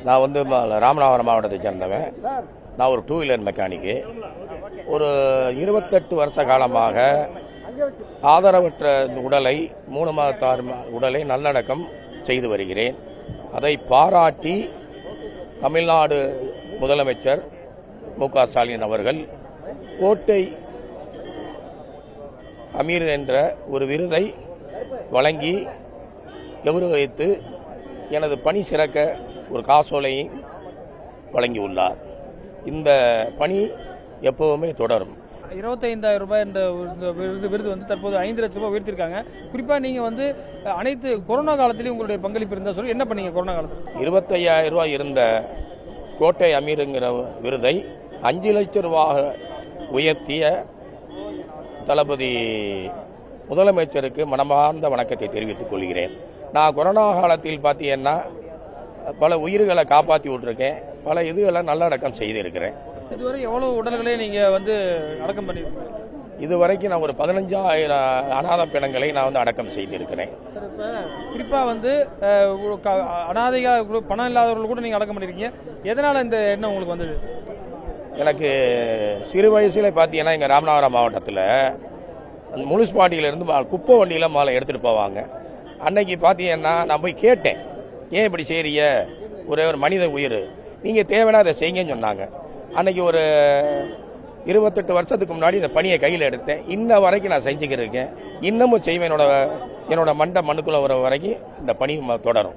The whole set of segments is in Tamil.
நான் வந்து ராமநாதபுரம் மாவட்டத்தை சேர்ந்தவன். நான் ஒரு 2 வீலர் மெக்கானிக்கு. ஒரு 28 வருஷ காலமாக ஆதரவற்ற உடலை 3 மாதத்தார் உடலை நல்லடக்கம் செய்து வருகிறேன். அதை பாராட்டி தமிழ்நாடு முதலமைச்சர் மு.க. ஸ்டாலின் அவர்கள் கோட்டை அமீர் என்ற ஒரு விருதை வழங்கி கௌரவித்து எனது பணி சிறக்க ஒரு காசோலையை வழங்கியுள்ளார். இந்த பணி எப்பவுமே தொடரும். 25,000 ரூபாய் என்ற விருது வந்து தற்போது 5 லட்சம் ரூபாய் உயர்த்திருக்காங்க. குறிப்பா நீங்க வந்து அனைத்து கொரோனா காலத்திலேயும் உங்களுடைய பங்களிப்பு இருந்தா சொல்லி என்ன பண்ணீங்க? கொரோனா காலத்தில் 25,000 ரூபாய் இருந்த கோட்டை அமீருங்கிற விருதை 5 லட்சம் ரூபாய் உயர்த்திய தளபதி முதலமைச்சருக்கு மனமார்ந்த வணக்கத்தை தெரிவித்துக் கொள்கிறேன். நான் கொரோனா காலத்தில் பார்த்தீங்கன்னா பல உயிர்களை காப்பாற்றி விட்டுருக்கேன். பல இதுகளை நல்லடக்கம் செய்திருக்கிறேன். இதுவரை எவ்வளவு உடல்களை நீங்க வந்து அடக்கம் பண்ணிருக்கீங்க? இதுவரைக்கும் நான் ஒரு 15,000 அநாத பிணங்களை நான் வந்து அடக்கம் செய்திருக்கிறேன். குறிப்பா வந்து அநாதைகள் பணம் இல்லாதவர்கள் கூட நீங்க அடக்கம் பண்ணிருக்கீங்க. எதனால இந்த எண்ணம் உங்களுக்கு வந்தது? எனக்கு சிறு வயசுல பார்த்தீங்கன்னா எங்கள் ராமநாதபுரம் மாவட்டத்தில் முனிசிபாலிட்டியிலேருந்து குப்பை வண்டியில் மாலை எடுத்துகிட்டு போவாங்க. அன்னைக்கு பார்த்தீங்கன்னா நான் போய் கேட்டேன், ஏன் இப்படி செய்றீங்க? ஒரே ஒரு மனித உயிர், நீங்கள் தேவைன்னா அதை செய்யுங்கன்னு சொன்னாங்க. அன்னைக்கு ஒரு 28 வருஷத்துக்கு முன்னாடி இந்த பணியை கையில் எடுத்தேன். இன்ன வரைக்கும் நான் செஞ்சுக்கிட்டு இருக்கேன். இன்னமும் செய்வேன். என்னோட மண்ணுக்குள்ள வர வரைக்கும் இந்த பணி தொடரும்.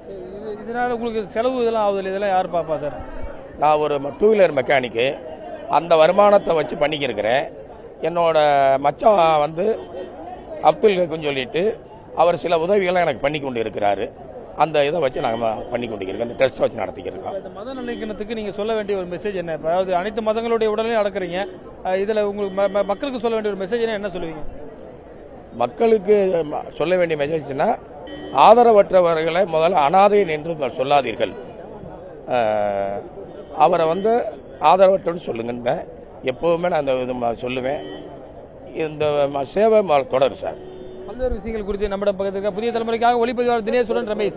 இதனால உங்களுக்கு செலவு இதெல்லாம் ஆகுது, இதெல்லாம் யார் பாப்பா சார்? நான் ஒரு 2 வீலர் மெக்கானிக்கு. அந்த வருமானத்தை வச்சு பண்ணிக்கிருக்கிறேன். என்னோட மச்சான் வந்து அப்துல் கக்குன்னு சொல்லிட்டு அவர் சில உதவிகளை எனக்கு பண்ணி கொண்டு இருக்கிறாரு. அந்த இதை வச்சு நாங்கள் பண்ணி கொண்டிருக்கோம். இந்த டெஸ்ட் வச்சு நடத்திக்கிறோம். இந்த மத நல்லிணக்கத்துக்கு நீங்கள் சொல்ல வேண்டிய ஒரு மெசேஜ் என்ன? அதாவது அனைத்து மதங்களுடைய உடலையும் அடக்குறீங்க, இதில் உங்களுக்கு மக்களுக்கு சொல்ல வேண்டிய ஒரு மெசேஜ் என்ன சொல்லுவீங்க? மக்களுக்கு சொல்ல வேண்டிய மெசேஜ்னா, ஆதரவற்றவர்களை முதல்ல அனாதை என்று சொல்லாதீர்கள். அவரை வந்து ஆதரவற்றன்னு சொல்லுங்க. எப்போவுமே நான் அந்த சொல்லுவேன். இந்த சேவை தொடரும் சார். பல்வேறு விஷயங்கள் குறித்து நம்மிடம் பக்கத்திற்காக புதிய தலைமுறைக்காக ஒளிப்பதிவாளர் தினேஷுடன் ரமேஷ்.